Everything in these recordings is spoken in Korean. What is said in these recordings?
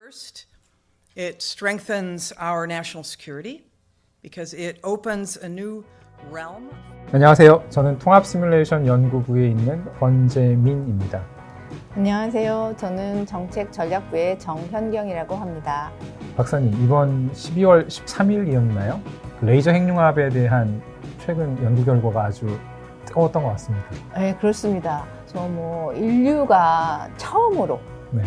First, it strengthens our national security because it opens a new realm. 안녕하세요. 저는 통합시뮬레이션 연구부에 있는 권재민입니다. 안녕하세요. 저는 정책전략부의 정현경이라고 합니다. 박사님, 이번 12월 13일이었나요? 레이저 핵융합에 대한 최근 연구 결과가 아주 뜨거웠던 것 같습니다. 네, 그렇습니다. 인류가 처음으로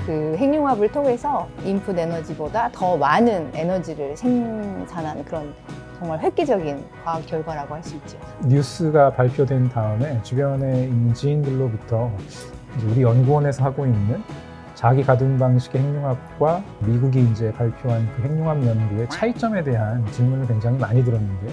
그 핵융합을 통해서 인풋 에너지보다 더 많은 에너지를 생산한 그런 정말 획기적인 과학 결과라고 할 수 있죠. 뉴스가 발표된 다음에 주변에 있는 지인들로부터 우리 연구원에서 하고 있는 자기 가동 방식의 핵융합과 미국이 이제 발표한 그 핵융합 연구의 차이점에 대한 질문을 굉장히 많이 들었는데요.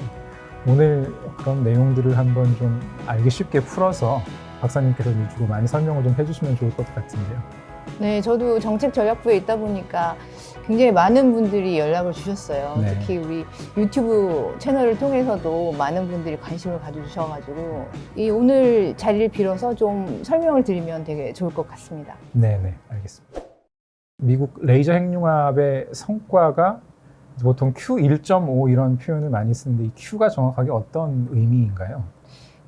오늘 그런 내용들을 한번 좀 알기 쉽게 풀어서 박사님께서 위주로 많이 설명을 좀 해주시면 좋을 것 같은데요. 네, 저도 정책전략부에 있다 보니까 굉장히 많은 분들이 연락을 주셨어요. 네. 특히 우리 유튜브 채널을 통해서도 많은 분들이 관심을 가져주셔가지고 이 오늘 자리를 빌어서 좀 설명을 드리면 되게 좋을 것 같습니다. 네네, 알겠습니다. 미국 레이저 핵융합의 성과가 보통 Q1.5 이런 표현을 많이 쓰는데 이 Q가 정확하게 어떤 의미인가요?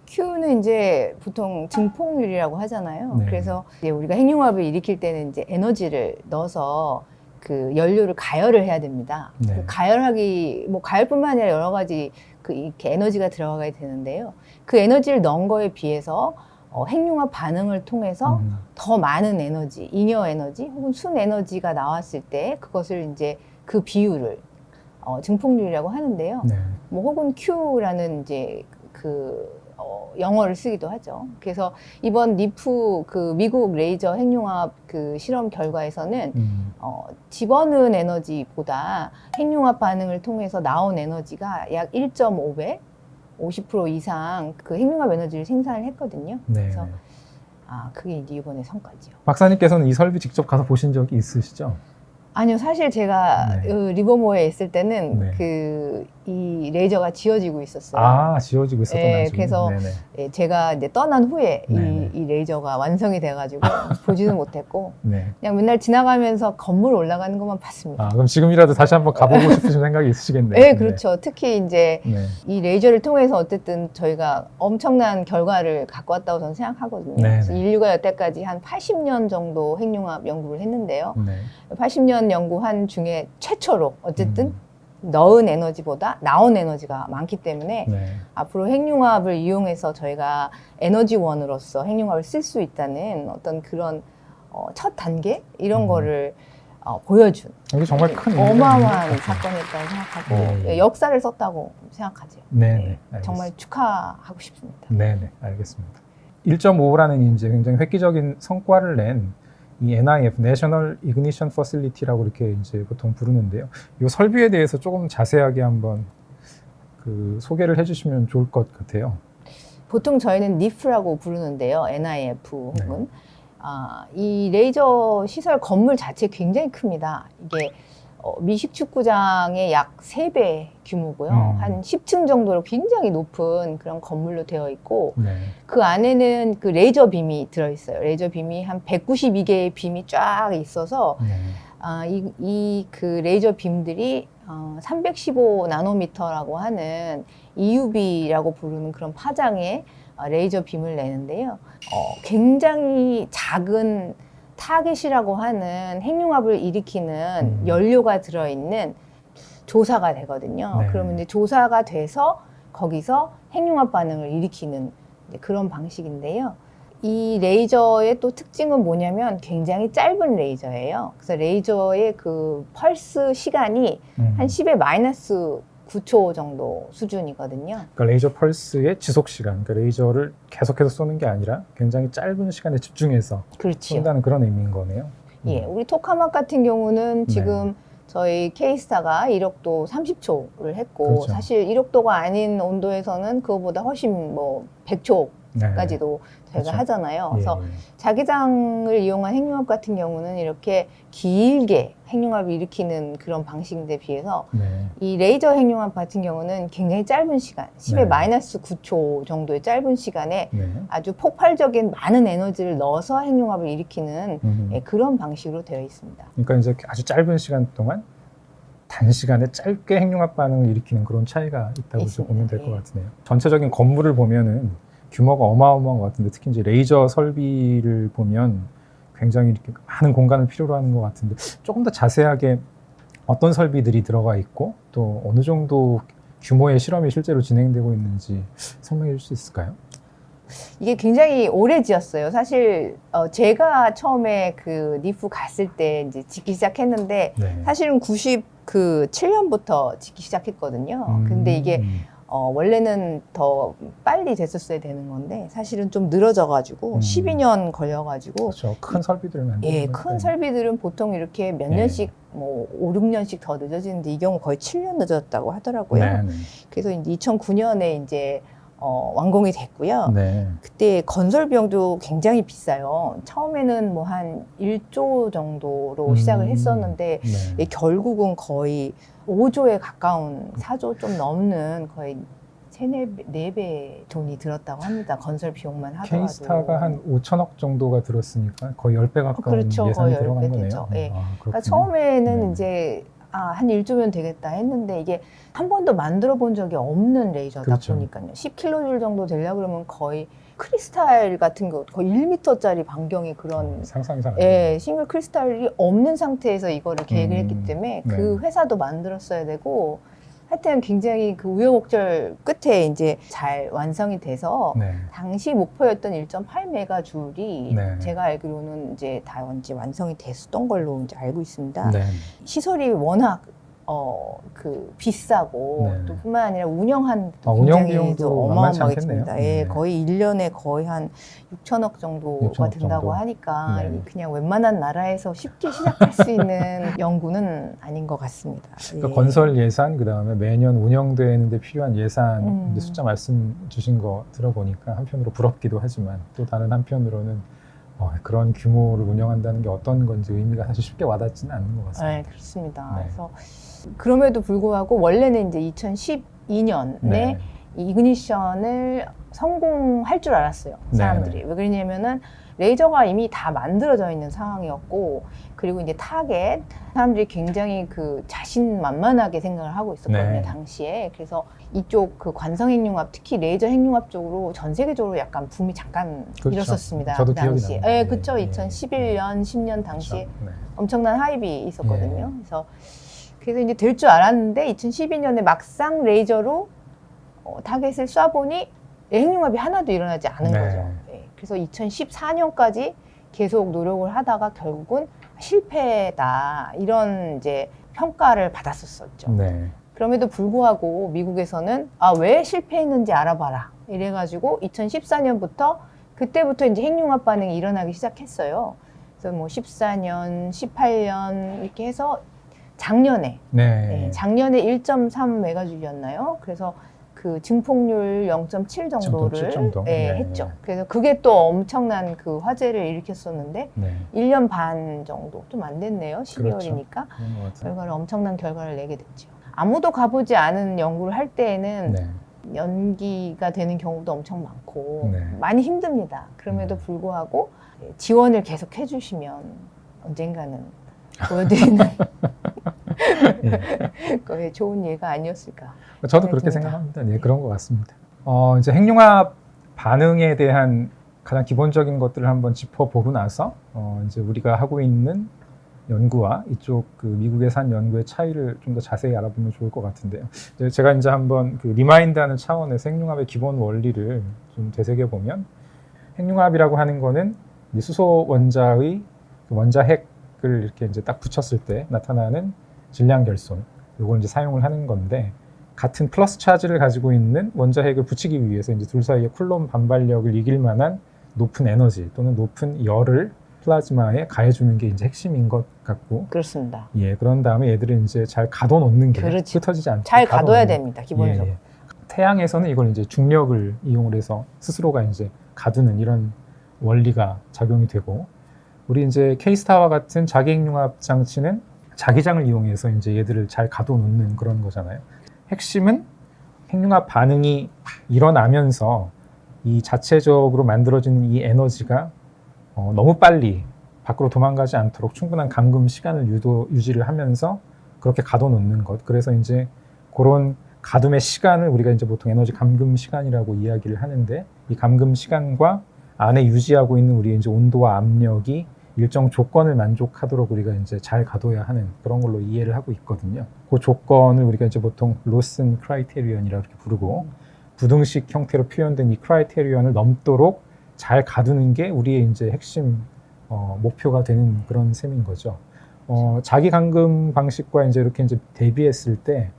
Q는 이제 보통 증폭률이라고 하잖아요. 네. 그래서 이제 우리가 핵융합을 일으킬 때는 이제 에너지를 넣어서 그 연료를 가열을 해야 됩니다. 네. 그 가열하기, 가열뿐만 아니라 여러 가지 이렇게 에너지가 들어가야 되는데요. 그 에너지를 넣은 거에 비해서 핵융합 반응을 통해서 더 많은 에너지, 잉여 에너지 혹은 순 에너지가 나왔을 때 그것을 이제 그 비율을 증폭률이라고 하는데요. 네. 혹은 Q라는 이제 영어를 쓰기도 하죠. 그래서 이번 니프 그 미국 레이저 핵융합 그 실험 결과에서는 집어넣은 에너지보다 핵융합 반응을 통해서 나온 에너지가 약 1.5배, 50% 이상 그 핵융합 에너지를 생산을 했거든요. 네. 그래서 그게 이제 이번의 성과죠. 박사님께서는 이 설비 직접 가서 보신 적이 있으시죠? 아니요, 사실 제가 리버모어에 있을 때는 네. 이 레이저가 지어지고 있었어요. 아, 지어지고 있었던 네, 나중에. 그래서 네네. 제가 이제 떠난 후에 네네. 이 레이저가 완성이 돼가지고 보지는 못했고 네. 그냥 맨날 지나가면서 건물 올라가는 것만 봤습니다. 그럼 지금이라도 다시 한번 가보고 싶으신 생각이 있으시겠네요. 네, 그렇죠. 특히 이제 네. 이 레이저를 통해서 어쨌든 저희가 엄청난 결과를 갖고 왔다고 저는 생각하거든요. 그래서 인류가 여태까지 한 80년 정도 핵융합 연구를 했는데요. 네. 80년 연구한 중에 최초로 어쨌든 넣은 에너지보다 나온 에너지가 많기 때문에 앞으로 핵융합을 이용해서 저희가 에너지원으로서 핵융합을 쓸 수 있다는 어떤 그런 첫 단계 이런 거를 보여준 이게 정말 큰 어마어마한 사건이었다고 생각하고 역사를 썼다고 생각하죠. 네, 정말 축하하고 싶습니다. 네네, 알겠습니다. 1.5라는 이제 굉장히 획기적인 성과를 낸 이 NIF, National Ignition Facility라고 이렇게 이제 보통 부르는데요. 이 설비에 대해서 조금 자세하게 한번 소개를 해주시면 좋을 것 같아요. 보통 저희는 NIF라고 부르는데요. NIF 혹은 이 레이저 시설 건물 자체 굉장히 큽니다. 이게 미식축구장의 약 3배 규모고요. 한 10층 정도로 굉장히 높은 그런 건물로 되어 있고 그 안에는 그 레이저 빔이 들어있어요. 레이저 빔이 한 192개의 빔이 쫙 있어서 그 레이저 빔들이 315 나노미터라고 하는 EUV라고 부르는 그런 파장의 레이저 빔을 내는데요. 굉장히 작은 타겟이라고 하는 핵융합을 일으키는 연료가 들어있는 조사가 되거든요. 그러면 이제 조사가 돼서 거기서 핵융합 반응을 일으키는 그런 방식인데요. 이 레이저의 또 특징은 뭐냐면 굉장히 짧은 레이저예요. 그래서 레이저의 그 펄스 시간이 한 10의 마이너스 9초 정도 수준이거든요. 그러니까 레이저 펄스의 지속 시간, 그러니까 레이저를 계속해서 쏘는 게 아니라 굉장히 짧은 시간에 집중해서 쏜다는 그런 의미인 거네요. 예, 우리 토카막 같은 경우는 지금 저희 K스타가 1억도 30초를 했고 사실 1억도가 아닌 온도에서는 그거보다 훨씬 100초 핵융합까지도 저희가 그렇죠. 하잖아요. 그래서 예. 자기장을 이용한 핵융합 같은 경우는 이렇게 길게 핵융합을 일으키는 그런 방식인데 비해서 네. 이 레이저 핵융합 같은 경우는 굉장히 짧은 시간, 10의 네. 마이너스 9초 정도의 짧은 시간에 네. 아주 폭발적인 많은 에너지를 넣어서 핵융합을 일으키는 음. 그런 방식으로 되어 있습니다. 그러니까 이제 아주 짧은 시간 동안 단시간에 짧게 핵융합 반응을 일으키는 그런 차이가 있다고 좀 보면 될 것 예. 같으네요. 전체적인 건물을 보면은 규모가 어마어마한 것 같은데 특히 이제 레이저 설비를 보면 굉장히 이렇게 많은 공간을 필요로 하는 것 같은데 조금 더 자세하게 어떤 설비들이 들어가 있고 또 어느 정도 규모의 실험이 실제로 진행되고 있는지 설명해 줄 수 있을까요? 이게 굉장히 오래 지었어요. 사실 제가 처음에 그 니프 갔을 때 이제 짓기 시작했는데 네. 사실은 97년부터 짓기 시작했거든요. 근데 이게 원래는 더 빨리 됐었어야 되는 건데 사실은 좀 늘어져가지고 12년 걸려가지고 그렇죠. 큰 설비들을 만드는 예, 거니까. 큰 설비들은 보통 이렇게 몇 네. 년씩 뭐 5, 6년씩 더 늦어지는데 이 경우 거의 7년 늦었다고 하더라고요. 네, 네. 그래서 이제 2009년에 이제 완공이 됐고요. 네. 그때 건설 비용도 굉장히 비싸요. 처음에는 뭐 한 1조 정도로 시작을 했었는데 네. 결국은 거의 5조에 가까운 4조 좀 넘는 거의 4배 돈이 들었다고 합니다. 건설 비용만 하더라도. K스타가 한 5천억 정도가 들었으니까 거의 10배 가까운 그렇죠. 예산이 거의 들어간 10배 거네요. 되죠. 예. 아, 그러니까 그렇군요. 처음에는 네. 이제 한 1조면 되겠다 했는데 이게 한 번도 만들어 본 적이 없는 레이저다 그렇죠. 보니까요. 10kJ 정도 되려고 그러면 거의 크리스탈 같은 거 거의 1m짜리 반경의 그런 상상이 잘 안 예, 돼요. 싱글 크리스탈이 없는 상태에서 이거를 계획을 했기 때문에 네. 그 회사도 만들었어야 되고 하여튼 굉장히 그 우여곡절 끝에 이제 잘 완성이 돼서 네. 당시 목표였던 1.8메가 줄이 네. 제가 알기로는 이제 다 이제 완성이 됐었던 걸로 이제 알고 있습니다. 네. 시설이 워낙 그 비싸고 네. 또 뿐만 아니라 운영하는 아, 운영 굉장히 비용도 좀 만만치 어마어마하게 않겠네요. 듭니다. 예, 네. 거의 1년에 거의 한 6천억 정도가 6천억 든다고 정도. 하니까 네. 그냥 웬만한 나라에서 쉽게 시작할 수 있는 연구는 아닌 것 같습니다. 그러니까 예. 건설 예산 그다음에 매년 운영되는데 필요한 예산 이제 숫자 말씀 주신 거 들어보니까 한편으로 부럽기도 하지만 또 다른 한편으로는 그런 규모를 운영한다는 게 어떤 건지 의미가 사실 쉽게 와닿지는 않는 것 같습니다. 네, 그렇습니다. 네. 그래서 그럼에도 불구하고 원래는 이제 2012년에 네. 이그니션을 성공할 줄 알았어요. 사람들이. 네, 네. 왜 그러냐면은 레이저가 이미 다 만들어져 있는 상황이었고 그리고 이제 타겟 사람들이 굉장히 그 자신만만하게 생각을 하고 있었거든요. 네. 당시에. 그래서 이쪽 그 관성 핵융합 특히 레이저 핵융합 쪽으로 전 세계적으로 약간 붐이 잠깐 그렇죠. 일었었습니다. 저도 그 기억이 당시에. 나요. 예, 예, 그쵸. 예, 2011년, 10년 당시에 그렇죠. 네. 엄청난 하이브가 있었거든요. 예. 그래서 이제 될 줄 알았는데 2012년에 막상 레이저로 타겟을 쏴보니 핵융합이 하나도 일어나지 않은 네. 거죠. 예. 그래서 2014년까지 계속 노력을 하다가 결국은 실패다 이런 이제 평가를 받았었죠. 네. 그럼에도 불구하고 미국에서는 왜 실패했는지 알아봐라 이래가지고 2014년부터 그때부터 이제 핵융합 반응이 일어나기 시작했어요. 그래서 뭐 14년, 18년 이렇게 해서 작년에 네. 작년에 1.3메가줄이었나요? 그래서 그 증폭률 0.7 정도를 0.7 정도? 예, 네. 했죠. 그래서 그게 또 엄청난 그 화제를 일으켰었는데 네. 1년 반 정도 좀 안 됐네요. 12월이니까 그런 것 같아요. 엄청난 결과를 내게 됐죠. 아무도 가보지 않은 연구를 할 때에는 네. 연기가 되는 경우도 엄청 많고 네. 많이 힘듭니다. 그럼에도 불구하고 지원을 계속 해주시면 언젠가는 보여드리는 거에 좋은 예가 아니었을까. 저도 그렇게 생각합니다. 네, 그런 것 같습니다. 이제 핵융합 반응에 대한 가장 기본적인 것들을 한번 짚어보고 나서 이제 우리가 하고 있는 연구와 이쪽 그 미국에서 한 연구의 차이를 좀 더 자세히 알아보면 좋을 것 같은데요. 제가 이제 한번 그 리마인드하는 차원에서 핵융합의 기본 원리를 좀 되새겨 보면 핵융합이라고 하는 거는 이 수소 원자의 그 원자핵을 이렇게 이제 딱 붙였을 때 나타나는 질량 결손, 요걸 이제 사용을 하는 건데 같은 플러스 차지를 가지고 있는 원자핵을 붙이기 위해서 이제 둘 사이의 쿨롬 반발력을 이길 만한 높은 에너지 또는 높은 열을 플라즈마에 가해주는 게 이제 핵심인 것 같고. 그렇습니다. 예, 그런 다음에 얘들을 이제 잘 가둬놓는 게 그렇죠. 흩어지지 않게 잘 가둬야 가둬놓는. 됩니다. 기본적으로. 예, 예. 태양에서는 이걸 이제 중력을 이용을 해서 스스로가 이제 가두는 이런 원리가 작용이 되고, 우리 이제 K-스타와 같은 자기핵융합 장치는 자기장을 이용해서 이제 얘들을 잘 가둬놓는 그런 거잖아요. 핵심은 핵융합 반응이 일어나면서 이 자체적으로 만들어지는 이 에너지가 너무 빨리 밖으로 도망가지 않도록 충분한 감금 시간을 유지를 하면서 그렇게 가둬놓는 것. 그래서 이제 그런 가둠의 시간을 우리가 이제 보통 에너지 감금 시간이라고 이야기를 하는데, 이 감금 시간과 안에 유지하고 있는 우리 이제 온도와 압력이 일정 조건을 만족하도록 우리가 이제 잘 가둬야 하는 그런 걸로 이해를 하고 있거든요. 그 조건을 우리가 이제 보통 로슨 크라이테리언이라고 이렇게 부르고, 부등식 형태로 표현된 이 크라이테리언을 넘도록 잘 가두는 게 우리의 이제 핵심 목표가 되는 그런 셈인 거죠. 자기 감금 방식과 이제 이렇게 이제 대비했을 때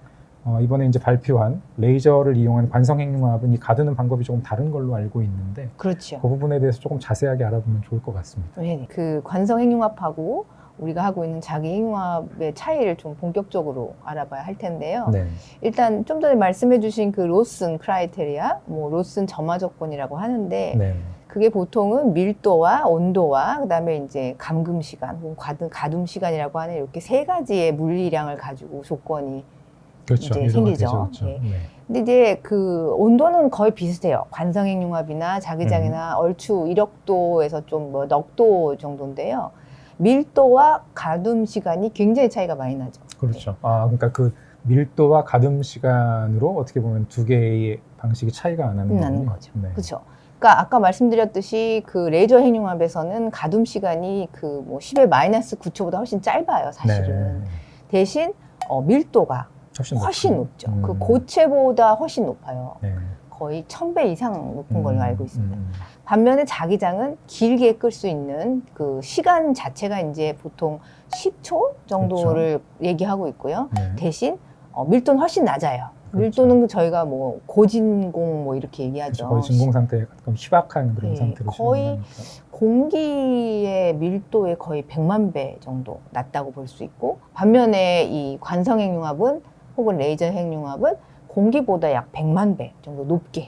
이번에 이제 발표한 레이저를 이용한 관성핵융합은 이 가두는 방법이 조금 다른 걸로 알고 있는데, 그렇죠. 그 부분에 대해서 조금 자세하게 알아보면 좋을 것 같습니다. 네, 그 관성핵융합하고 우리가 하고 있는 자기핵융합의 차이를 좀 본격적으로 알아봐야 할 텐데요. 네. 일단 좀 전에 말씀해주신 그 로슨 크라이테리아, 뭐 로슨 점화 조건이라고 하는데, 네. 그게 보통은 밀도와 온도와 그다음에 이제 감금 시간, 혹은 가둠 시간이라고 하는 이렇게 세 가지의 물리량을 가지고 조건이 그렇죠. 이제 생기죠. 그렇죠. 예. 네. 근데 이제 그 온도는 거의 비슷해요. 관성핵융합이나 자기장이나 얼추 1억도에서 좀 뭐 넉도 정도인데요. 밀도와 가둠 시간이 굉장히 차이가 많이 나죠. 그렇죠. 그러니까 그 밀도와 가둠 시간으로 어떻게 보면 두 개의 방식이 차이가 안 나는 나는 거군요. 거죠. 네. 그렇죠. 그러니까 아까 말씀드렸듯이 그 레이저 핵융합에서는 가둠 시간이 그 뭐 10의 마이너스 9초보다 훨씬 짧아요, 사실은. 네. 대신 밀도가 훨씬 높죠. 그 고체보다 훨씬 높아요. 네. 거의 1000배 이상 높은 걸로 알고 있습니다. 음. 반면에 자기장은 길게 끌 수 있는 그 시간 자체가 이제 보통 10초 정도를 얘기하고 있고요. 네. 대신 밀도는 훨씬 낮아요. 그렇죠. 밀도는 저희가 뭐 고진공 뭐 이렇게 얘기하죠. 거의 진공 상태에 가끔 희박한 그런 네, 상태로 거의 진행하니까. 공기의 밀도의 거의 100만 배 정도 낮다고 볼 수 있고, 반면에 이 관성핵융합은 혹은 레이저 핵융합은 공기보다 약 100만 배 정도 높게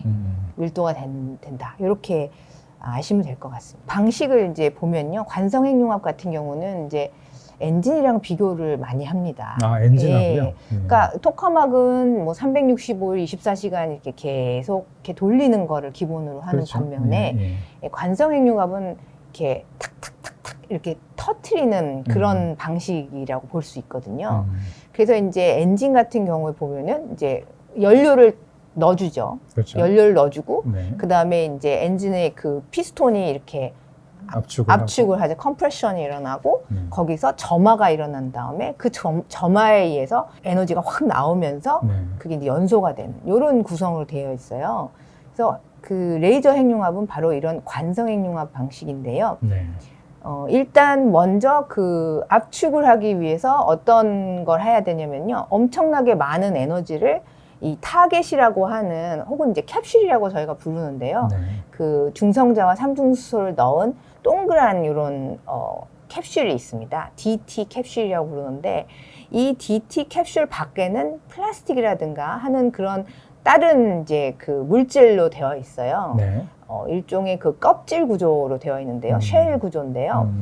밀도가 된다. 이렇게 아시면 될 것 같습니다. 방식을 이제 보면요, 관성핵융합 같은 경우는 이제 엔진이랑 비교를 많이 합니다. 엔진하고요? 예. 그러니까 토카막은 뭐 365일 24시간 이렇게 계속 이렇게 돌리는 거를 기본으로 하는 그렇죠. 반면에 관성핵융합은 이렇게 탁탁탁탁 이렇게 터트리는 그런 방식이라고 볼 수 있거든요. 그래서 이제 엔진 같은 경우에 보면은 이제 연료를 넣어주죠. 그렇죠. 연료를 넣어주고, 네. 그 다음에 이제 엔진의 그 피스톤이 이렇게 압축을 하죠. 컴프레션이 일어나고, 거기서 점화가 일어난 다음에 그 점화에 의해서 에너지가 확 나오면서 그게 이제 연소가 되는 이런 구성으로 되어 있어요. 그래서 그 레이저 핵융합은 바로 이런 관성핵융합 방식인데요. 네. 일단 먼저 그 압축을 하기 위해서 어떤 걸 해야 되냐면요, 엄청나게 많은 에너지를 이 타겟이라고 하는, 혹은 이제 캡슐이라고 저희가 부르는데요. 네. 그 중성자와 삼중수소를 넣은 동그란 이런 캡슐이 있습니다. DT 캡슐이라고 부르는데, 이 DT capsule 밖에는 플라스틱이라든가 하는 그런 다른 이제 그 물질로 되어 있어요. 네. 일종의 그 껍질 구조로 되어 있는데요. 쉘 구조인데요.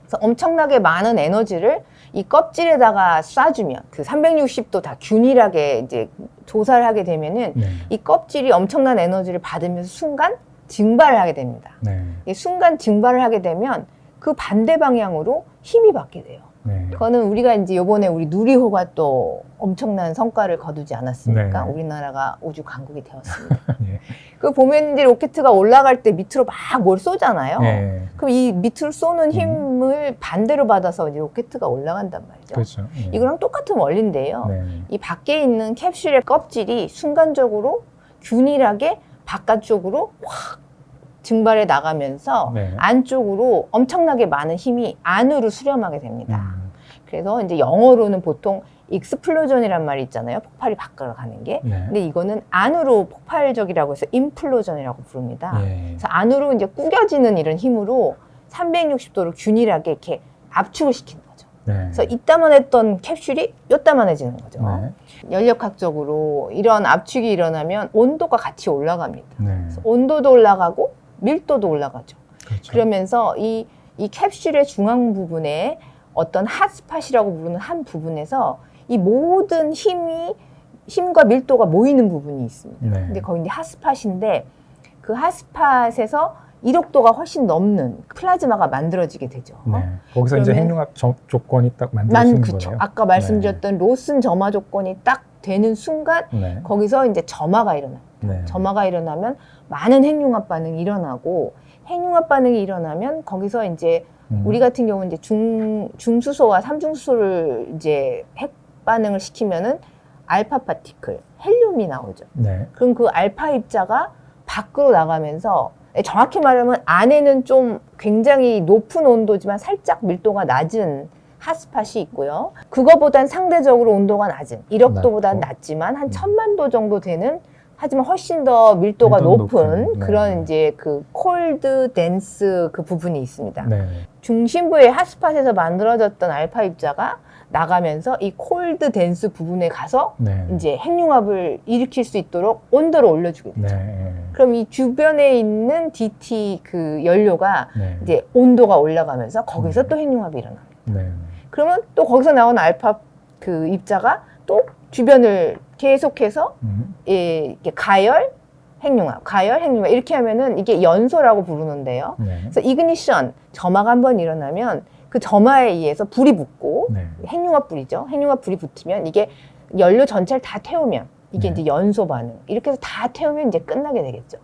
그래서 엄청나게 많은 에너지를 이 껍질에다가 쏴주면, 그 360도 다 균일하게 이제 조사를 하게 되면은 네. 이 껍질이 엄청난 에너지를 받으면서 순간 증발을 하게 됩니다. 네. 순간 증발을 하게 되면 그 반대 방향으로 힘이 받게 돼요. 네. 그거는 우리가 이제 요번에 우리 누리호가 또 엄청난 성과를 거두지 않았습니까? 네. 우리나라가 우주 강국이 되었습니다. 예. 그 보면 이제 로켓가 올라갈 때 밑으로 막 뭘 쏘잖아요. 예. 그럼 이 밑으로 쏘는 힘을 반대로 받아서 이제 로켓가 올라간단 말이죠. 그렇죠. 예. 이거랑 똑같은 원리인데요. 네. 이 밖에 있는 캡슐의 껍질이 순간적으로 균일하게 바깥쪽으로 확 증발해 나가면서 네. 안쪽으로 엄청나게 많은 힘이 안으로 수렴하게 됩니다. 음. 그래서 이제 영어로는 보통 익스플로전이란 말이 있잖아요. 폭발이 밖으로 가는 게. 네. 근데 이거는 안으로 폭발적이라고 해서 임플로전이라고 부릅니다. 예. 그래서 안으로 이제 꾸겨지는 이런 힘으로 360도로 균일하게 이렇게 압축을 시키는 거죠. 네. 그래서 이따만 했던 캡슐이 요따만해지는 거죠. 네. 연력학적으로 이런 압축이 일어나면 온도가 같이 올라갑니다. 네. 그래서 온도도 올라가고 밀도도 올라가죠. 그렇죠. 그러면서 이 캡슐의 중앙 부분에 어떤 핫스팟이라고 부르는 한 부분에서 이 모든 힘과 밀도가 모이는 부분이 있습니다. 네. 근데 거기 이제 핫스팟인데 그 핫스팟에서 이력도가 훨씬 넘는 플라즈마가 만들어지게 되죠. 네. 거기서 이제 그러면- 핵융합 조건이 딱 만들어지는 그쵸. 거예요. 아까 말씀드렸던 로슨 점화 조건이 딱 되는 순간 네. 거기서 이제 점화가 일어나요. 네. 점화가 일어나면 많은 핵융합 반응이 일어나고 핵융합 반응이 일어나면 거기서 이제 우리 같은 경우는 이제 중수소와 삼중수소를 이제 핵 반응을 시키면은 알파 파티클, 헬륨이 나오죠. 네. 그럼 그 알파 입자가 밖으로 나가면서 정확히 말하면 안에는 좀 굉장히 높은 온도지만 살짝 밀도가 낮은 핫스팟이 있고요. 그거보단 상대적으로 온도가 낮은, 이력도보다는 낮고. 낮지만 한 1000만 도 정도 되는 하지만 훨씬 더 밀도가 밀도는 높은 높은, 네. 그런 이제 그 콜드 덴스 그 부분이 있습니다. 네. 중심부의 핫스팟에서 만들어졌던 알파 입자가 나가면서 이 콜드 덴스 부분에 가서 네. 이제 핵융합을 일으킬 수 있도록 온도를 올려주게 되죠. 네. 그럼 이 주변에 있는 DT 그 연료가 네. 이제 온도가 올라가면서 거기서 또 핵융합이 일어납니다. 네. 그러면 또 거기서 나온 알파 그 입자가 또 주변을 계속해서 이게 가열, 핵융합 이렇게 하면은 이게 연소라고 부르는데요. 네. 그래서 이그니션 점화가 한번 일어나면 그 점화에 의해서 불이 붙고 네. 핵융합 불이죠. 핵융합 불이 붙으면 이게 연료 전체를 다 태우면 이게 네. 이제 연소 반응. 이렇게 해서 다 태우면 이제 끝나게 되겠죠.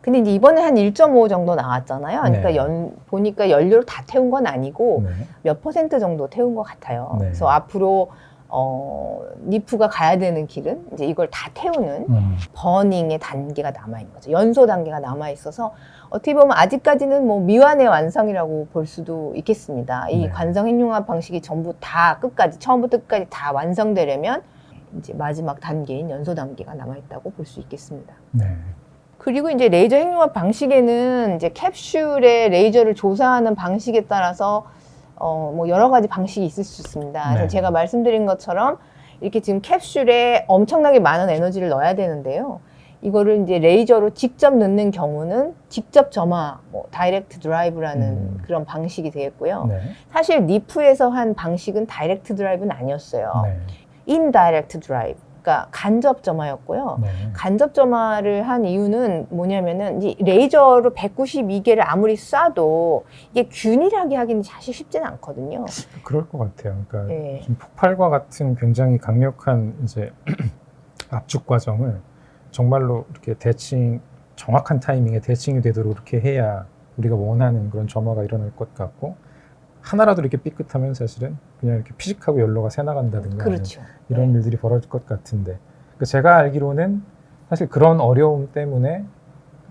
근데 이제 이번에 한 1.5 정도 나왔잖아요. 그러니까 네. 보니까 연료를 다 태운 건 아니고 네. 몇 % 정도 태운 것 같아요. 네. 그래서 앞으로 니프가 가야 되는 길은 이제 이걸 다 태우는 버닝의 단계가 남아있는 거죠. 연소 단계가 남아있어서 어떻게 보면 아직까지는 뭐 미완의 완성이라고 볼 수도 있겠습니다. 이 네. 관성 핵융합 방식이 전부 다 끝까지, 처음부터 끝까지 다 완성되려면 이제 마지막 단계인 연소 단계가 남아있다고 볼 수 있겠습니다. 네. 그리고 이제 레이저 핵융합 방식에는 이제 캡슐의 레이저를 조사하는 방식에 따라서 뭐 여러 가지 방식이 있을 수 있습니다. 그래서 네. 제가 말씀드린 것처럼 이렇게 지금 캡슐에 엄청나게 많은 에너지를 넣어야 되는데요. 이거를 이제 레이저로 직접 넣는 경우는 직접 점화, 뭐 다이렉트 드라이브라는 그런 방식이 되겠고요. 네. 사실 니프에서 한 방식은 다이렉트 드라이브는 아니었어요. 네. 인다이렉트 드라이브, 그러니까 간접 점화였고요. 네. 간접 점화를 한 이유는 뭐냐면은 이 레이저로 192개를 아무리 쏴도 이게 균일하게 하기는 사실 쉽지는 않거든요. 그럴 것 같아요. 그러니까 네. 좀 폭발과 같은 굉장히 강력한 이제 압축 과정을 정말로 이렇게 정확한 타이밍에 대칭이 되도록 이렇게 해야 우리가 원하는 그런 점화가 일어날 것 같고, 하나라도 이렇게 삐끗하면 사실은 그냥 이렇게 피식하고 연료가 새나간다든가 그렇죠. 이런 일들이 벌어질 것 같은데, 그러니까 제가 알기로는 사실 그런 어려움 때문에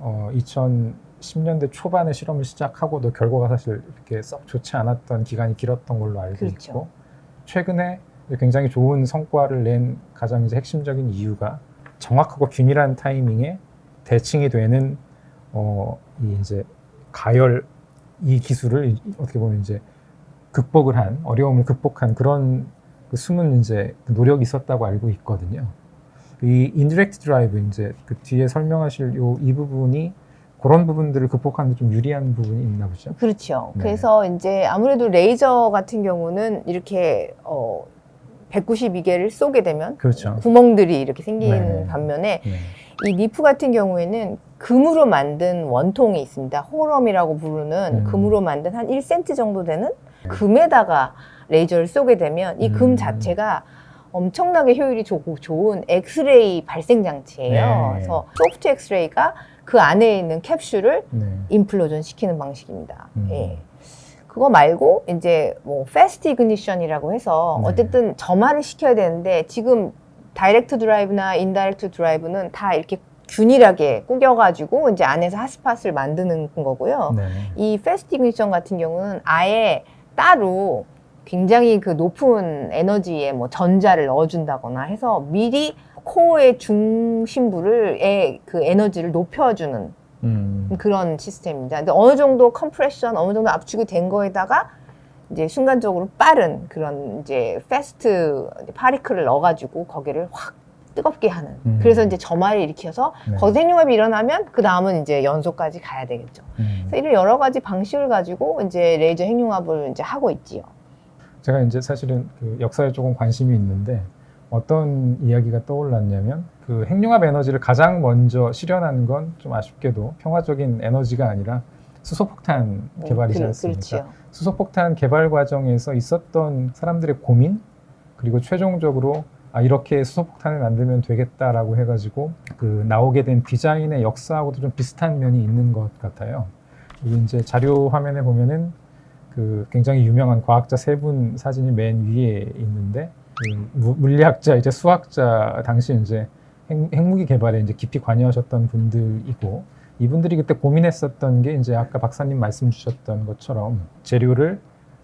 2010년대 초반에 실험을 시작하고도 결과가 사실 이렇게 썩 좋지 않았던 기간이 길었던 걸로 알고 그렇죠. 있고, 최근에 굉장히 좋은 성과를 낸 가장 이제 핵심적인 이유가 정확하고 균일한 타이밍에 대칭이 되는 이 이제 가열 이 기술을 어떻게 보면 이제 어려움을 극복한 그런 그 숨은 이제 노력이 있었다고 알고 있거든요. 이 인디렉트 드라이브 이제 그 뒤에 설명하실 이 부분이 그런 부분들을 극복하는 데 좀 유리한 부분이 있나 보죠. 그렇죠. 네. 그래서 이제 아무래도 레이저 같은 경우는 이렇게 192개를 쏘게 되면 그렇죠. 구멍들이 이렇게 생기는 네. 반면에 네. 이 니프 같은 경우에는 금으로 만든 원통이 있습니다. 호럼이라고 부르는 금으로 만든 한 1cm 정도 되는 금에다가 레이저를 쏘게 되면 이 금 자체가 엄청나게 효율이 좋은 엑스레이 발생 장치예요. 네. 그래서 소프트 엑스레이가 그 안에 있는 캡슐을 네. 인플로전 시키는 방식입니다. 음. 예. 그거 말고 이제 뭐 패스트 이그니션이라고 해서 네. 어쨌든 점화를 시켜야 되는데 지금 다이렉트 드라이브나 인다이렉트 드라이브는 다 이렇게 균일하게 꾸겨가지고 이제 안에서 핫스팟을 만드는 거고요. 네. 이 패스트 이그니션 같은 경우는 아예 따로 굉장히 그 높은 에너지의 뭐 전자를 넣어준다거나 해서 미리 코어의 중심부를 그 에너지를 높여주는 그런 시스템입니다. 근데 어느 정도 컴프레션, 어느 정도 압축이 된 거에다가 이제 순간적으로 빠른 그런 이제 패스트 파리클을 넣어가지고 거기를 확 뜨겁게 하는. 그래서 이제 점화를 일으켜서 네. 거기서 핵융합이 일어나면 그 다음은 이제 연소까지 가야 되겠죠. 그래서 이런 여러 가지 방식을 가지고 이제 레이저 핵융합을 이제 하고 있지요. 제가 이제 사실은 그 역사에 조금 관심이 있는데 어떤 이야기가 떠올랐냐면 그 핵융합 에너지를 가장 먼저 실현한 건 좀 아쉽게도 평화적인 에너지가 아니라 수소폭탄 개발이지 않습니까? 그렇죠. 수소폭탄 개발 과정에서 있었던 사람들의 고민 그리고 최종적으로 이렇게 수소폭탄을 만들면 되겠다라고 해가지고 그 나오게 된 디자인의 역사하고도 좀 비슷한 면이 있는 것 같아요. 여기 이제 자료 화면에 보면은 그 굉장히 유명한 과학자 세 분 사진이 맨 위에 있는데 그 물리학자 이제 수학자 당시 이제 핵무기 개발에 이제 깊이 관여하셨던 분들이고 이분들이 그때 고민했었던 게 이제 아까 박사님 말씀 주셨던 것처럼 재료를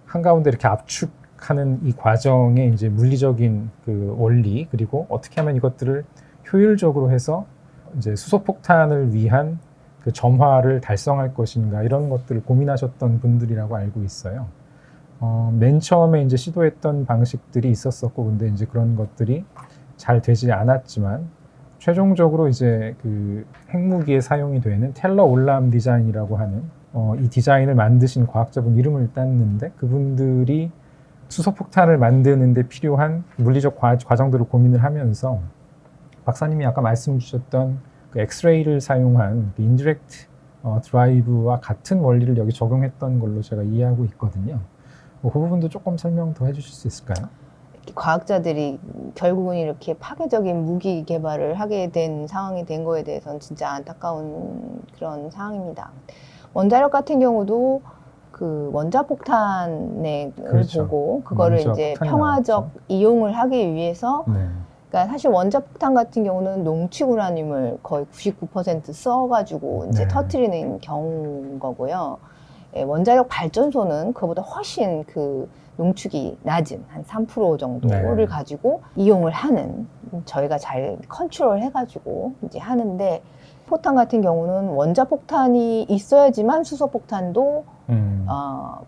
한가운데 이렇게 압축하는 이 과정의 이제 물리적인 그 원리 그리고 어떻게 하면 이것들을 효율적으로 해서 이제 수소폭탄을 위한 그 점화를 달성할 것인가 이런 것들을 고민하셨던 분들이라고 알고 있어요. 맨 처음에 이제 시도했던 방식들이 있었었고 근데 이제 그런 것들이 잘 되지 않았지만 최종적으로 이제 그 핵무기에 사용이 되는 텔러 올람 디자인이라고 하는 이 디자인을 만드신 과학자분 이름을 땄는데 그분들이 수소폭탄을 만드는 데 필요한 물리적 과정들을 고민을 하면서 박사님이 아까 말씀 주셨던 그 엑스레이를 사용한 그 인디렉트 드라이브와 같은 원리를 여기 적용했던 걸로 제가 이해하고 있거든요. 그 부분도 조금 설명 더 해주실 수 있을까요? 과학자들이 결국은 이렇게 파괴적인 무기 개발을 하게 된 상황이 된 거에 대해서는 진짜 안타까운 그런 상황입니다. 원자력 같은 경우도 그 원자폭탄을 그렇죠. 보고 그거를 이제 평화적 나왔죠. 이용을 하기 위해서 네. 그러니까 사실 원자폭탄 같은 경우는 농축 우라늄을 거의 99% 써가지고 이제 네. 터트리는 경우인 거고요. 예, 원자력 발전소는 그거보다 훨씬 그 농축이 낮은 한 3% 정도를 네. 가지고 이용을 하는 저희가 잘 컨트롤 해가지고 이제 하는데 포탄 같은 경우는 원자폭탄이 있어야지만 수소폭탄도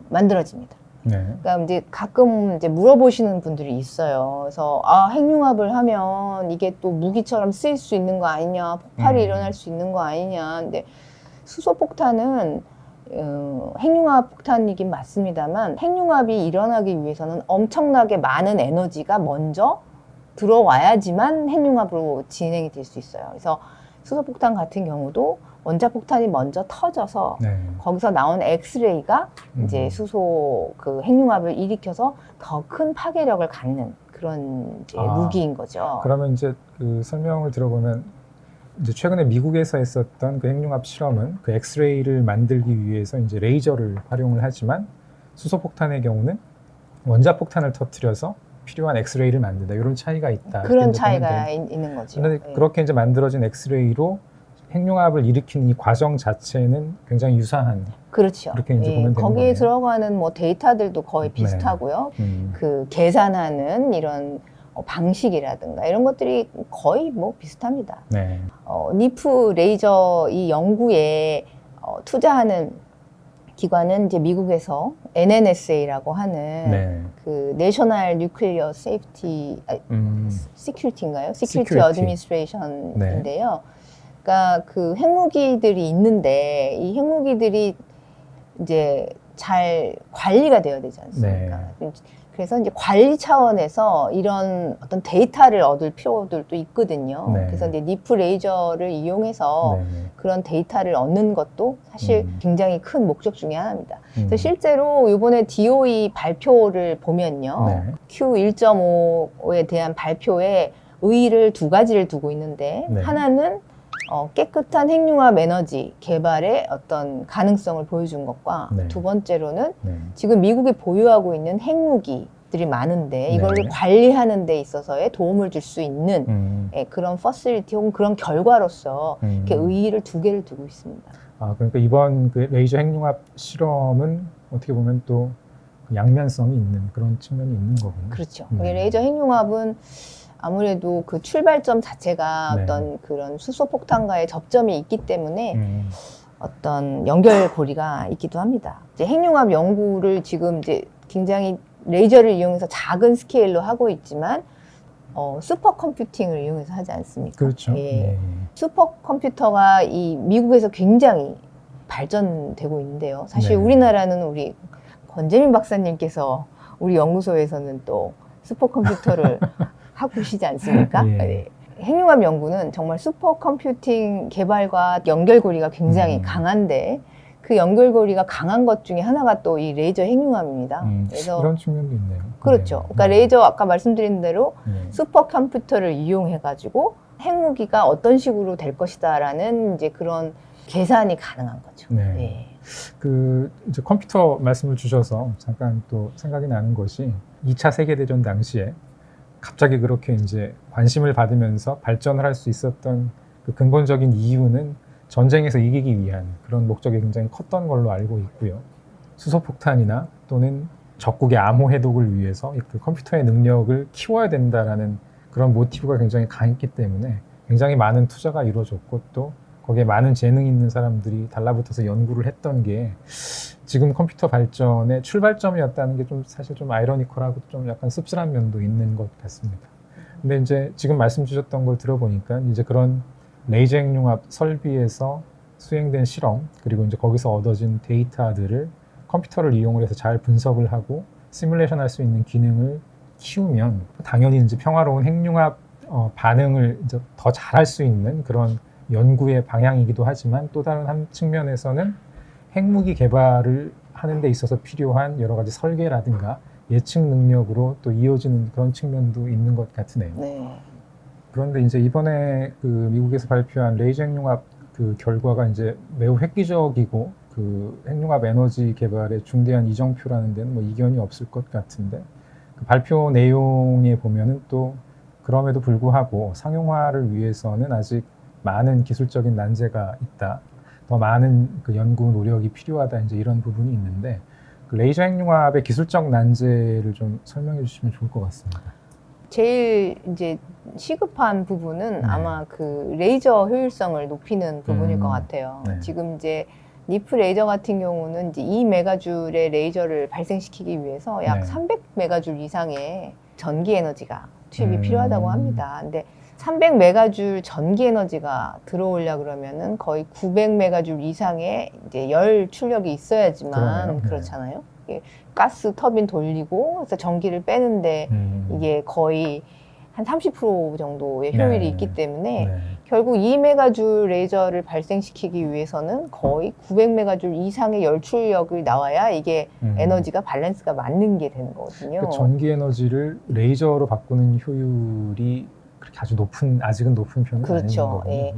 만들어집니다. 네. 그러니까 이제 가끔 이제 물어보시는 분들이 있어요. 그래서 핵융합을 하면 이게 또 무기처럼 쓰일 수 있는 거 아니냐, 폭발이 일어날 수 있는 거 아니냐. 근데 수소폭탄은 핵융합 폭탄이긴 맞습니다만 핵융합이 일어나기 위해서는 엄청나게 많은 에너지가 먼저 들어와야지만 핵융합으로 진행이 될 수 있어요. 그래서 수소폭탄 같은 경우도 원자폭탄이 먼저 터져서 네. 거기서 나온 엑스레이가 이제 수소 그 핵융합을 일으켜서 더 큰 파괴력을 갖는 그런 이제 무기인 거죠. 그러면 이제 그 설명을 들어보면 이제 최근에 미국에서 했었던 그 핵융합 실험은 그 엑스레이를 만들기 위해서 이제 레이저를 활용을 하지만 수소폭탄의 경우는 원자폭탄을 터뜨려서 필요한 엑스레이를 만든다. 이런 차이가 있다. 그런 차이가 있는 거죠. 그런데 그렇게 이제 만들어진 엑스레이로 핵융합을 일으키는 이 과정 자체는 굉장히 유사한. 그렇죠. 그렇게 이제 보면 되는 거기에 거네요. 들어가는 뭐 데이터들도 거의 비슷하고요. 그 계산하는 이런 방식이라든가 이런 것들이 거의 뭐 비슷합니다. 네. 니프 레이저 이 연구에 투자하는 기관은 이제 미국에서 NNSA라고 하는 네. 그 내셔널 뉴클리어 세이프티 시큐리티인가요? 시큐리티 Security. 어드미니스트레이션인데요. 그러니까 그 핵무기들이 있는데 이 핵무기들이 이제 잘 관리가 되어야 되지 않습니까? 그래서 이제 관리 차원에서 이런 어떤 데이터를 얻을 필요들도 있거든요. 네. 그래서 이제 니프 레이저를 이용해서 그런 데이터를 얻는 것도 사실 굉장히 큰 목적 중에 하나입니다. 그래서 실제로 이번에 DOE 발표를 보면요. 네. Q1.5에 대한 발표에 의의를 두 가지를 두고 있는데 네. 하나는 깨끗한 핵융합 에너지 개발의 어떤 가능성을 보여준 것과 네. 두 번째로는 네. 지금 미국이 보유하고 있는 핵무기들이 많은데 이걸 네. 관리하는 데 있어서의 도움을 줄 수 있는 그런 퍼실리티 혹은 그런 결과로서 이렇게 의의를 두 개를 두고 있습니다. 그러니까 이번 그 레이저 핵융합 실험은 어떻게 보면 또 양면성이 있는 그런 측면이 있는 거군요. 그렇죠. 네. 레이저 핵융합은 아무래도 그 출발점 자체가 네. 어떤 그런 수소폭탄과의 접점이 있기 때문에 어떤 연결고리가 있기도 합니다. 이제 핵융합 연구를 지금 이제 굉장히 레이저를 이용해서 작은 스케일로 하고 있지만 슈퍼컴퓨팅을 이용해서 하지 않습니까? 그렇죠. 예. 네. 슈퍼컴퓨터가 이 미국에서 굉장히 발전되고 있는데요. 사실 네. 우리나라는 우리 권재민 박사님께서 우리 연구소에서는 또 슈퍼컴퓨터를 하고 계시지 않습니까? 예. 네. 핵융합 연구는 정말 슈퍼컴퓨팅 개발과 연결고리가 굉장히 강한데 그 연결고리가 강한 것 중에 하나가 또 이 레이저 핵융합입니다. 그래서 그런 측면도 있네요. 그렇죠. 네. 그러니까 레이저 아까 말씀드린 대로 네. 슈퍼컴퓨터를 이용해가지고 핵무기가 어떤 식으로 될 것이다라는 이제 그런 계산이 가능한 거죠. 네. 네. 그 이제 컴퓨터 말씀을 주셔서 잠깐 또 생각이 나는 것이 2차 세계대전 당시에 갑자기 그렇게 이제 관심을 받으면서 발전을 할 수 있었던 그 근본적인 이유는 전쟁에서 이기기 위한 그런 목적이 굉장히 컸던 걸로 알고 있고요. 수소폭탄이나 또는 적국의 암호 해독을 위해서 그 컴퓨터의 능력을 키워야 된다라는 그런 모티브가 굉장히 강했기 때문에 굉장히 많은 투자가 이루어졌고 또 거기에 많은 재능 있는 사람들이 달라붙어서 연구를 했던 게 지금 컴퓨터 발전의 출발점이었다는 게 좀 사실 좀 아이러니컬하고 좀 약간 씁쓸한 면도 있는 것 같습니다. 근데 이제 지금 말씀 주셨던 걸 들어보니까 이제 그런 레이저 핵융합 설비에서 수행된 실험 그리고 이제 거기서 얻어진 데이터들을 컴퓨터를 이용을 해서 잘 분석을 하고 시뮬레이션 할 수 있는 기능을 키우면 당연히 이제 평화로운 핵융합 반응을 이제 더 잘할 수 있는 그런 연구의 방향이기도 하지만 또 다른 한 측면에서는 핵무기 개발을 하는 데 있어서 필요한 여러 가지 설계라든가 예측 능력으로 또 이어지는 그런 측면도 있는 것 같으네요. 네. 그런데 이제 이번에 그 미국에서 발표한 레이저 핵융합 그 결과가 이제 매우 획기적이고 그 핵융합 에너지 개발에 중대한 이정표라는 데는 뭐 이견이 없을 것 같은데 그 발표 내용에 보면은 또 그럼에도 불구하고 상용화를 위해서는 아직 많은 기술적인 난제가 있다. 더 많은 그 연구 노력이 필요하다. 이제 이런 부분이 있는데 그 레이저 핵융합의 기술적 난제를 좀 설명해 주시면 좋을 것 같습니다. 제일 이제 시급한 부분은 네. 아마 그 레이저 효율성을 높이는 부분일 것 같아요. 네. 지금 이제 니프 레이저 같은 경우는 이제 2메가줄의 레이저를 발생시키기 위해서 약 네. 300메가줄 이상의 전기 에너지가 투입이 음. 필요하다고 합니다. 근데 300메가줄 전기 에너지가 들어오려 그러면은 거의 900메가줄 이상의 이제 열 출력이 있어야지만 그러네요. 네. 그렇잖아요. 이게 가스 터빈 돌리고 그래서 전기를 빼는데 이게 거의 한 30% 정도의 효율이 네. 있기 때문에 네. 결국 2메가줄 레이저를 발생시키기 위해서는 거의 900메가줄 이상의 열 출력이 나와야 이게 에너지가 밸런스가 맞는 게 되는 거거든요. 그 전기 에너지를 레이저로 바꾸는 효율이 그렇게 아주 아직은 높은 편은 그렇죠. 아닌 거군요. 예. 네.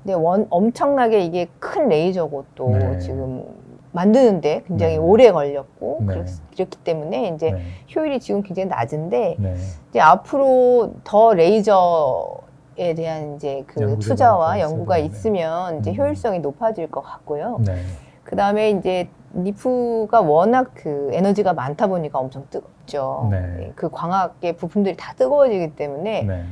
근데 엄청나게 이게 큰 레이저고 또 네. 지금 만드는데 굉장히 네. 오래 걸렸고 네. 그렇기 때문에 이제 네. 효율이 지금 굉장히 낮은데 네. 이제 앞으로 더 레이저에 대한 이제 그 연구 투자와 개발이 연구가 있어야 있으면 이제 음. 효율성이 높아질 것 같고요. 네. 그 다음에 이제 니프가 워낙 그 에너지가 많다 보니까 엄청 뜨겁죠. 네. 그 광학의 부품들이 다 뜨거워지기 때문에 네.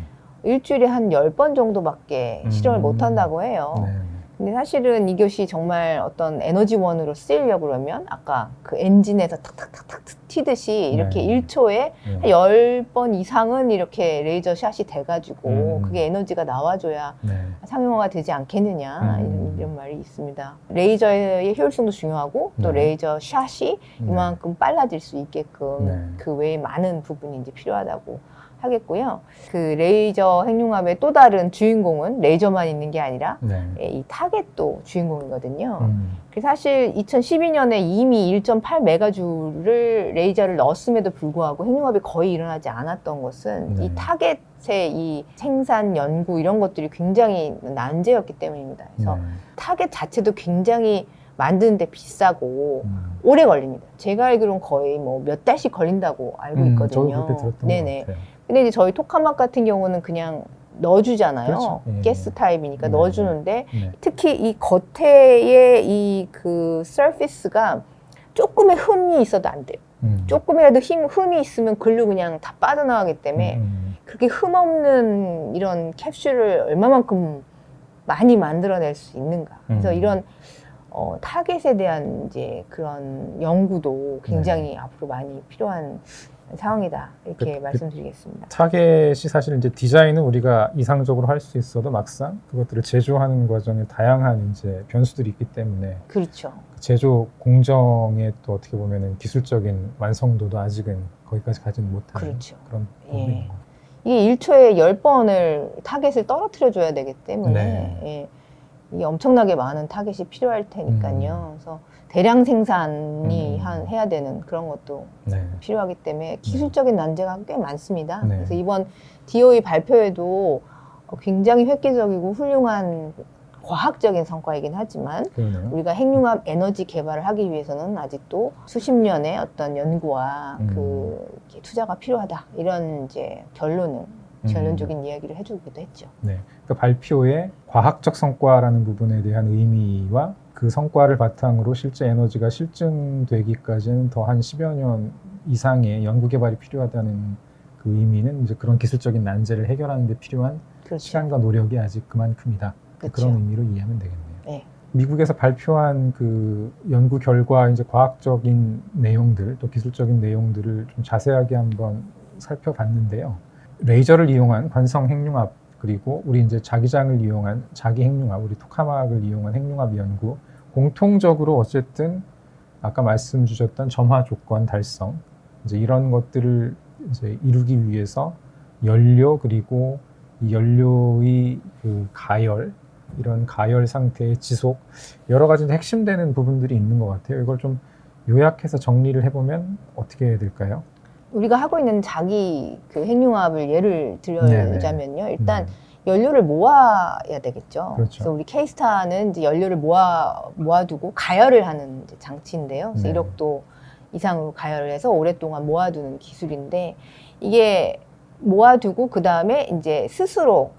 일주일에 한 10번 정도밖에 실험을 못 한다고 해요. 네. 근데 사실은 이것이 정말 어떤 에너지원으로 쓰이려고 그러면 아까 그 엔진에서 탁탁탁탁 튀듯이 이렇게 네. 1초에 한 10번 이상은 이렇게 레이저 샷이 돼가지고 그게 에너지가 나와줘야 네. 상용화가 되지 않겠느냐 음. 이런 말이 있습니다. 레이저의 효율성도 중요하고 또 네. 레이저 샷이 이만큼 빨라질 수 있게끔 네. 그 외에 많은 부분이 이제 필요하다고 하겠고요. 그 레이저 핵융합의 또 다른 주인공은 레이저만 있는 게 아니라 네. 이 타겟도 주인공이거든요. 음. 사실 2012년에 이미 1.8메가줄을 레이저를 넣었음에도 불구하고 핵융합이 거의 일어나지 않았던 것은 네. 이 타겟의 이 생산 연구 이런 것들이 굉장히 난제였기 때문입니다. 그래서 네. 타겟 자체도 굉장히 만드는데 비싸고 음. 오래 걸립니다. 제가 알기로는 거의 뭐 몇 달씩 걸린다고 알고 있거든요. 저도 그렇게 들었던 네네. 것 같아요. 근데 이제 저희 토카막 같은 경우는 그냥 넣어주잖아요. 그렇죠. 예, 가스 타입이니까 네. 넣어주는데 네. 특히 이 겉에의 이 그 서피스가 조금의 흠이 있어도 안 돼요. 조금이라도 흠이 있으면 글로 그냥 다 빠져나가기 때문에 그렇게 흠 없는 이런 캡슐을 얼마만큼 많이 만들어낼 수 있는가. 그래서 이런 타겟에 대한 이제 그런 연구도 굉장히 앞으로 많이 필요한 상황이다 이렇게 말씀드리겠습니다. 타겟이 사실 이제 디자인은 우리가 이상적으로 할 수 있어도 막상 그것들을 제조하는 과정에 다양한 이제 변수들이 있기 때문에 그렇죠. 제조 공정의 또 어떻게 보면은 기술적인 완성도도 아직은 거기까지 가지는 못하는 그렇죠. 그런 부분이 예. 있는 것 같아요. 이게 1초에 10번을 타겟을 떨어뜨려 줘야 되기 때문에 네. 예, 이게 엄청나게 많은 타겟이 필요할 테니까요. 그래서 대량 생산이 해야 되는 그런 것도 네. 필요하기 때문에 기술적인 난제가 꽤 많습니다. 네. 그래서 이번 DOE 발표에도 굉장히 획기적이고 훌륭한 과학적인 성과이긴 하지만 그러네요. 우리가 핵융합 에너지 개발을 하기 위해서는 아직도 수십 년의 어떤 연구와 그 이렇게 투자가 필요하다 이런 이제 결론적인 이야기를 해주기도 했죠. 네. 그 발표의 과학적 성과라는 부분에 대한 의미와 그 성과를 바탕으로 실제 에너지가 실증되기까지는 더 한 10여 년 이상의 연구 개발이 필요하다는 그 의미는 이제 그런 기술적인 난제를 해결하는 데 필요한 그렇죠. 시간과 노력이 아직 그만큼이다. 그렇죠. 그런 의미로 이해하면 되겠네요. 네. 미국에서 발표한 그 연구 결과 이제 과학적인 내용들 또 기술적인 내용들을 좀 자세하게 한번 살펴봤는데요. 레이저를 이용한 관성 핵융합 그리고 우리 이제 자기장을 이용한 자기 핵융합, 우리 토카막을 이용한 핵융합 연구 공통적으로 어쨌든 아까 말씀 주셨던 점화 조건 달성 이제 이런 것들을 이제 이루기 위해서 연료 그리고 이 연료의 그 가열 이런 가열 상태의 지속 여러 가지 핵심되는 부분들이 있는 것 같아요. 이걸 좀 요약해서 정리를 해보면 어떻게 해야 될까요? 우리가 하고 있는 자기 그 핵융합을 예를 들자면요. 일단 연료를 모아야 되겠죠. 그렇죠. 그래서 우리 K스타는 이제 연료를 모아두고 가열을 하는 이제 장치인데요. 그래서 네. 1억 도 이상으로 가열을 해서 오랫동안 모아두는 기술인데 이게 모아두고 그 다음에 이제 스스로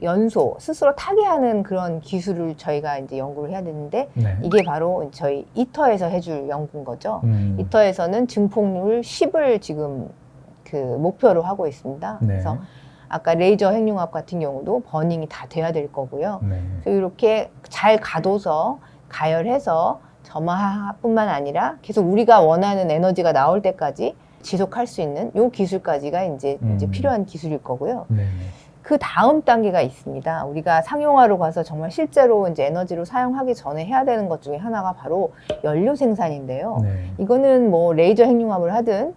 타게 하는 그런 기술을 저희가 이제 연구를 해야 되는데 네. 이게 바로 저희 이터에서 해줄 연구인 거죠. 음. 이터에서는 증폭률 10을 지금 그 목표로 하고 있습니다. 네. 그래서 아까 레이저 핵융합 같은 경우도 버닝이 다 돼야 될 거고요. 네. 그래서 이렇게 잘 가둬서 가열해서 점화뿐만 아니라 계속 우리가 원하는 에너지가 나올 때까지 지속할 수 있는 요 기술까지가 이제 필요한 기술일 거고요. 네. 그 다음 단계가 있습니다. 우리가 상용화로 가서 정말 실제로 이제 에너지로 사용하기 전에 해야 되는 것 중에 하나가 바로 연료 생산인데요. 네. 이거는 뭐 레이저 핵융합을 하든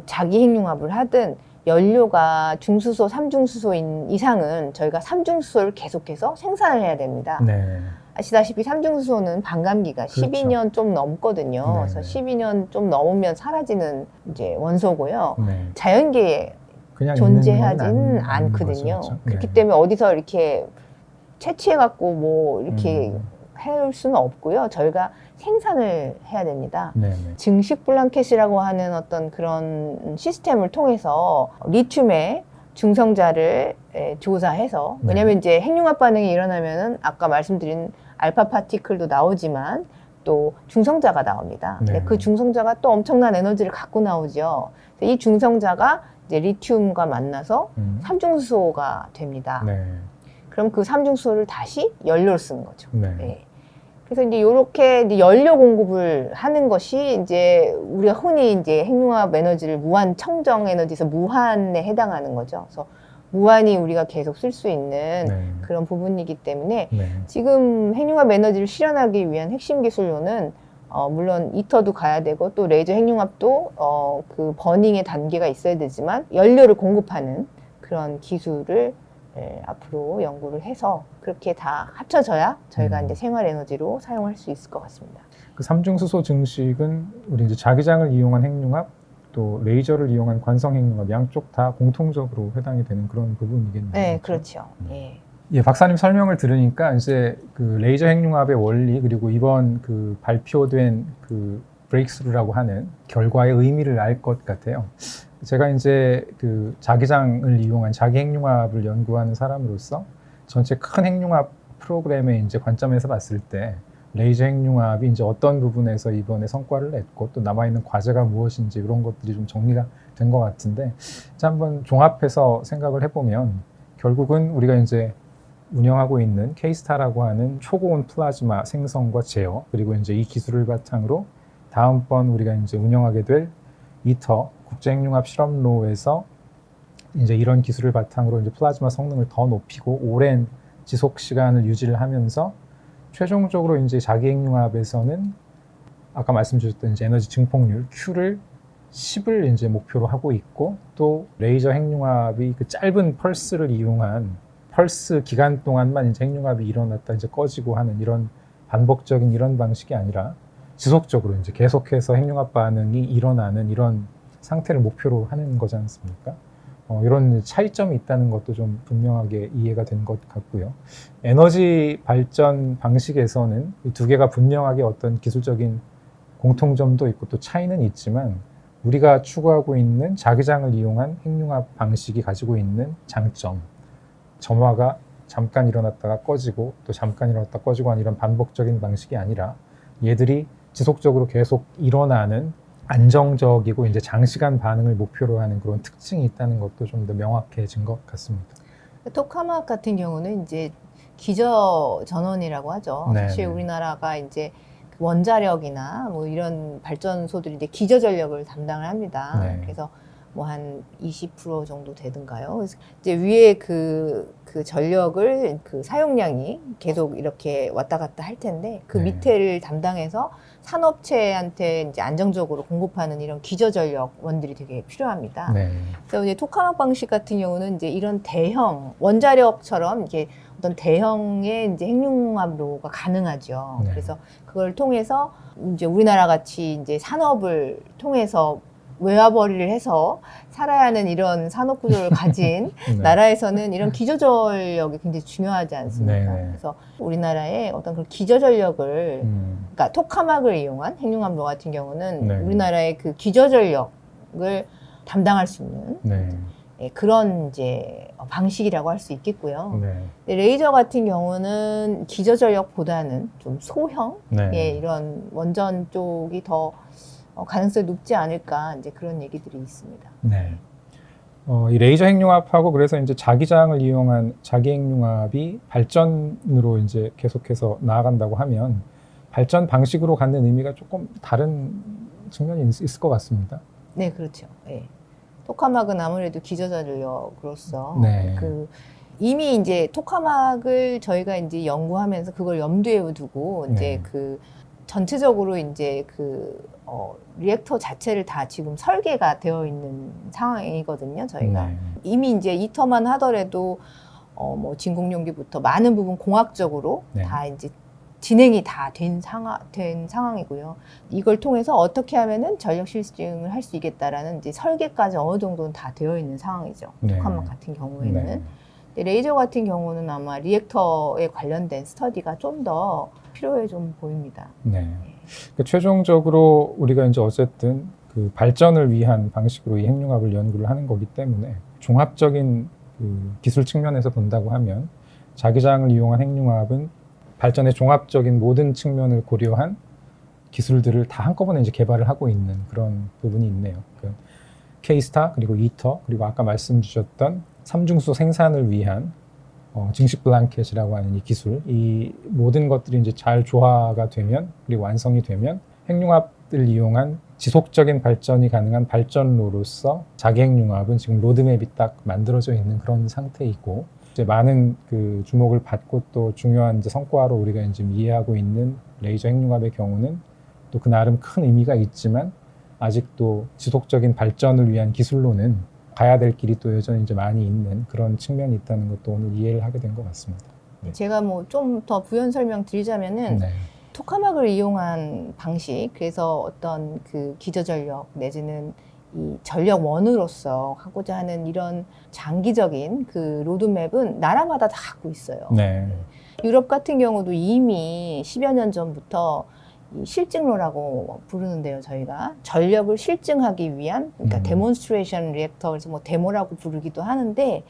자기 핵융합을 하든 연료가 중수소, 삼중수소인 이상은 저희가 삼중수소를 계속해서 생산을 해야 됩니다. 네. 아시다시피 삼중수소는 반감기가 그렇죠. 12년 좀 넘거든요. 네. 그래서 12년 좀 넘으면 사라지는 이제 원소고요. 네. 자연계에 그냥 존재하지는 있는 건 아닌 않거든요. 거죠, 그렇죠? 그렇기 네. 때문에 어디서 이렇게 채취해갖고 뭐 이렇게 할 수는 없고요. 저희가 생산을 해야 됩니다. 네. 증식 블랑켓이라고 하는 어떤 그런 시스템을 통해서 리튬의 중성자를 조사해서 왜냐하면 이제 핵융합 반응이 일어나면은 아까 말씀드린 알파 파티클도 나오지만 또 중성자가 나옵니다. 근데 네. 그 중성자가 또 엄청난 에너지를 갖고 나오죠. 이 중성자가 이제 리튬과 만나서 삼중수소가 됩니다. 네. 그럼 그 삼중수소를 다시 연료로 쓰는 거죠. 네. 네. 그래서 이제 이렇게 이제 연료 공급을 하는 것이 이제 우리가 흔히 이제 핵융합 에너지를 무한 청정 에너지에서 무한에 해당하는 거죠. 그래서 무한히 우리가 계속 쓸 수 있는 네. 그런 부분이기 때문에 네. 지금 핵융합 에너지를 실현하기 위한 핵심 기술로는 물론 이터도 가야 되고 또 레이저 핵융합도 그 버닝의 단계가 있어야 되지만 연료를 공급하는 그런 기술을 앞으로 연구를 해서 그렇게 다 합쳐져야 저희가 이제 생활 에너지로 사용할 수 있을 것 같습니다. 그 삼중수소 증식은 우리 이제 자기장을 이용한 핵융합 또 레이저를 이용한 관성 핵융합 양쪽 다 공통적으로 해당이 되는 그런 부분이겠네요. 네, 그렇죠. 예. 예, 박사님 설명을 들으니까 이제 그 레이저 핵융합의 원리 그리고 이번 그 발표된 그 브레이크스루라고 하는 결과의 의미를 알 것 같아요. 제가 이제 그 자기장을 이용한 자기 핵융합을 연구하는 사람으로서 전체 큰 핵융합 프로그램의 이제 관점에서 봤을 때 레이저 핵융합이 이제 어떤 부분에서 이번에 성과를 냈고 또 남아있는 과제가 무엇인지 그런 것들이 좀 정리가 된 것 같은데 한번 종합해서 생각을 해보면 결국은 우리가 이제 운영하고 있는 K스타라고 하는 초고온 플라즈마 생성과 제어, 그리고 이제 이 기술을 바탕으로 다음번 우리가 이제 운영하게 될 이터 국제핵융합 실험로에서 이제 이런 기술을 바탕으로 이제 플라즈마 성능을 더 높이고 오랜 지속 시간을 유지를 하면서 최종적으로 이제 자기핵융합에서는 아까 말씀드렸던 이제 에너지 증폭률 Q를 10을 이제 목표로 하고 있고, 또 레이저 핵융합이 그 짧은 펄스를 이용한 펄스 기간 동안만 이제 핵융합이 일어났다 이제 꺼지고 하는 이런 반복적인 이런 방식이 아니라 지속적으로 이제 계속해서 핵융합 반응이 일어나는 이런 상태를 목표로 하는 거지 않습니까? 이런 차이점이 있다는 것도 좀 분명하게 이해가 된 것 같고요. 에너지 발전 방식에서는 이 두 개가 분명하게 어떤 기술적인 공통점도 있고 또 차이는 있지만, 우리가 추구하고 있는 자기장을 이용한 핵융합 방식이 가지고 있는 장점, 점화가 잠깐 일어났다가 꺼지고 또 잠깐 일어났다 꺼지고 하는 이런 반복적인 방식이 아니라 얘들이 지속적으로 계속 일어나는 안정적이고 이제 장시간 반응을 목표로 하는 그런 특징이 있다는 것도 좀 더 명확해진 것 같습니다. 토카마크 같은 경우는 이제 기저 전원이라고 하죠. 네, 사실 네. 우리나라가 이제 원자력이나 뭐 이런 발전소들이 이제 기저 전력을 담당을 합니다. 네. 그래서 뭐 한 20% 정도 되든가요. 그래서 이제 위에 그 전력을 그 사용량이 계속 이렇게 왔다 갔다 할 텐데 그 네. 밑에를 담당해서 산업체한테 이제 안정적으로 공급하는 이런 기저 전력원들이 되게 필요합니다. 네. 그래서 이제 토카막 방식 같은 경우는 이제 이런 대형 원자력처럼 이게 어떤 대형의 이제 핵융합로가 가능하죠. 네. 그래서 그걸 통해서 이제 우리나라 같이 이제 산업을 통해서 외화벌이를 해서 살아야 하는 이런 산업 구조를 가진 네. 나라에서는 이런 기저전력이 굉장히 중요하지 않습니까? 네. 그래서 우리나라의 어떤 그런 기저전력을 그러니까 토카막을 이용한 핵융합로 같은 경우는 네. 우리나라의 그 기저전력을 담당할 수 있는 네. 예, 그런 이제 방식이라고 할 수 있겠고요. 네. 근데 레이저 같은 경우는 기저전력보다는 좀 소형 네. 예, 이런 원전 쪽이 더 가능성이 높지 않을까 이제 그런 얘기들이 있습니다. 네. 이 레이저 핵융합하고 그래서 이제 자기장을 이용한 자기 핵융합이 발전으로 이제 계속해서 나아간다고 하면 발전 방식으로 갖는 의미가 조금 다른 측면이 있을 것 같습니다. 네, 그렇죠. 예. 토카막은 아무래도 기저전력으로서 네. 그 이미 이제 토카막을 저희가 이제 연구하면서 그걸 염두에 두고 이제 네. 그 전체적으로 이제 그 리액터 자체를 다 지금 설계가 되어 있는 상황이거든요. 저희가 네. 이미 이제 이터만 하더라도 뭐 진공용기부터 많은 부분 공학적으로 네. 다 이제 진행이 다 된 상황이고요. 이걸 통해서 어떻게 하면은 전력 실증을 할 수 있겠다라는 이제 설계까지 어느 정도는 다 되어 있는 상황이죠. 네. 토카막 같은 경우에는. 네. 근데 레이저 같은 경우는 아마 리액터에 관련된 스터디가 좀 더 필요해 좀 보입니다. 네. 그러니까 최종적으로 우리가 이제 어쨌든 그 발전을 위한 방식으로 이 핵융합을 연구를 하는 거기 때문에 종합적인 그 기술 측면에서 본다고 하면 자기장을 이용한 핵융합은 발전의 종합적인 모든 측면을 고려한 기술들을 다 한꺼번에 이제 개발을 하고 있는 그런 부분이 있네요. 그 K스타 그리고 이터 그리고 아까 말씀 주셨던 삼중수 생산을 위한 증식 블랑켓이라고 하는 이 기술, 이 모든 것들이 이제 잘 조화가 되면 그리고 완성이 되면 핵융합을 이용한 지속적인 발전이 가능한 발전로로서 자기 핵융합은 지금 로드맵이 딱 만들어져 있는 그런 상태이고, 이제 많은 그 주목을 받고 또 중요한 이제 성과로 우리가 이제 이해하고 있는 레이저 핵융합의 경우는 또 그 나름 큰 의미가 있지만 아직도 지속적인 발전을 위한 기술로는 가야 될 길이 또 여전히 이제 많이 있는 그런 측면이 있다는 것도 오늘 이해를 하게 된 것 같습니다. 네. 제가 뭐 좀 더 부연 설명 드리자면은 네. 토카막을 이용한 방식, 그래서 어떤 그 기저전력 내지는 이 전력원으로서 하고자 하는 이런 장기적인 그 로드맵은 나라마다 다 갖고 있어요. 네. 유럽 같은 경우도 이미 10여 년 전부터 이 실증로라고 부르는데요, 저희가. 전력을 실증하기 위한, 그러니까 데몬스트레이션 리액터, 그래서 뭐 데모라고 부르기도 하는데,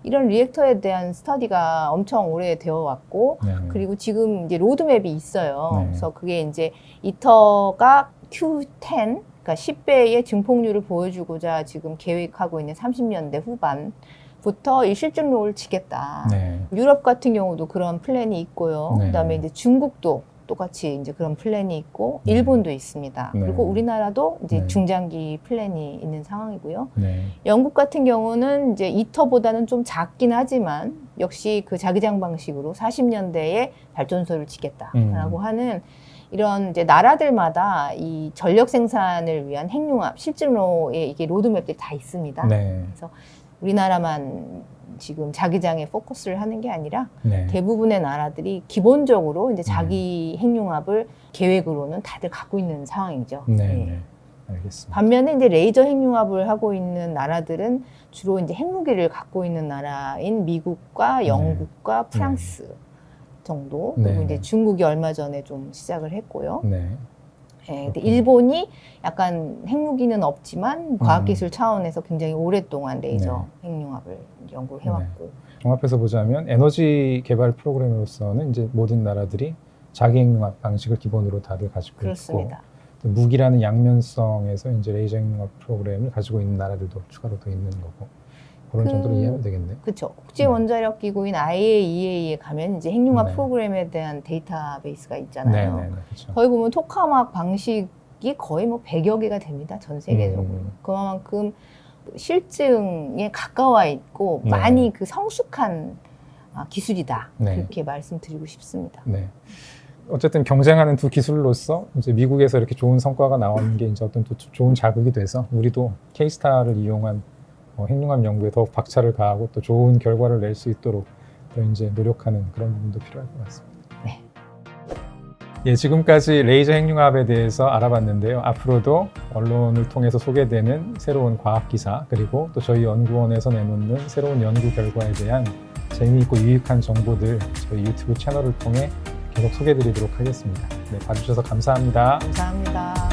이런 리액터에 대한 스터디가 엄청 오래 되어 왔고, 네. 그리고 지금 이제 로드맵이 있어요. 네. 그래서 그게 이제 이터가 Q10, 그러니까 10배의 증폭률을 보여주고자 지금 계획하고 있는 30년대 후반 부터 이 실증로를 치겠다. 네. 유럽 같은 경우도 그런 플랜이 있고요. 네. 그다음에 이제 중국도 똑같이 이제 그런 플랜이 있고, 네. 일본도 있습니다. 네. 그리고 우리나라도 이제 네. 중장기 플랜이 있는 상황이고요. 네. 영국 같은 경우는 이제 2터보다는 좀 작긴 하지만 역시 그 자기장 방식으로 40년대에 발전소를 짓겠다라고 하는 이런 이제 나라들마다 이 전력 생산을 위한 핵융합, 실증로에 이게 로드맵들이 다 있습니다. 네. 우리나라만 지금 자기장에 포커스를 하는 게 아니라 네. 대부분의 나라들이 기본적으로 이제 자기 핵융합을 계획으로는 다들 갖고 있는 상황이죠. 네. 예. 네. 알겠습니다. 반면에 이제 레이저 핵융합을 하고 있는 나라들은 주로 이제 핵무기를 갖고 있는 나라인 미국과 영국과 프랑스 정도, 네. 그리고 이제 중국이 얼마 전에 좀 시작을 했고요. 네. 예, 근데 일본이 약간 핵무기는 없지만 과학기술 차원에서 굉장히 오랫동안 레이저 핵융합을 연구를 해왔고. 종합해서 보자면 에너지 개발 프로그램으로서는 이제 모든 나라들이 자기 핵융합 방식을 기본으로 다들 가지고 그렇습니다. 있고, 무기라는 양면성에서 이제 레이저 핵융합 프로그램을 가지고 있는 나라들도 추가로 더 있는 거고, 그런 정도로 이해하면 되겠네요. 그렇죠. 국제 원자력 기구인 IAEA에 가면 이제 핵융합 네. 프로그램에 대한 데이터베이스가 있잖아요. 네, 그렇죠. 거기 보면 토카막 방식이 거의 뭐 100여 개가 됩니다. 전 세계적으로. 그만큼 실증에 가까워 있고 네. 많이 그 성숙한 기술이다. 네. 그렇게 말씀드리고 싶습니다. 네. 어쨌든 경쟁하는 두 기술로서 이제 미국에서 이렇게 좋은 성과가 나오는 게 이제 어떤 또 좋은 자극이 돼서 우리도 K스타를 이용한 핵융합 연구에 더욱 박차를 가하고 또 좋은 결과를 낼 수 있도록 더 이제 노력하는 그런 부분도 필요할 것 같습니다. 네. 예, 지금까지 레이저 핵융합에 대해서 알아봤는데요. 앞으로도 언론을 통해서 소개되는 새로운 과학 기사, 그리고 또 저희 연구원에서 내놓는 새로운 연구 결과에 대한 재미있고 유익한 정보들 저희 유튜브 채널을 통해 계속 소개해드리도록 하겠습니다. 네, 봐주셔서 감사합니다. 감사합니다.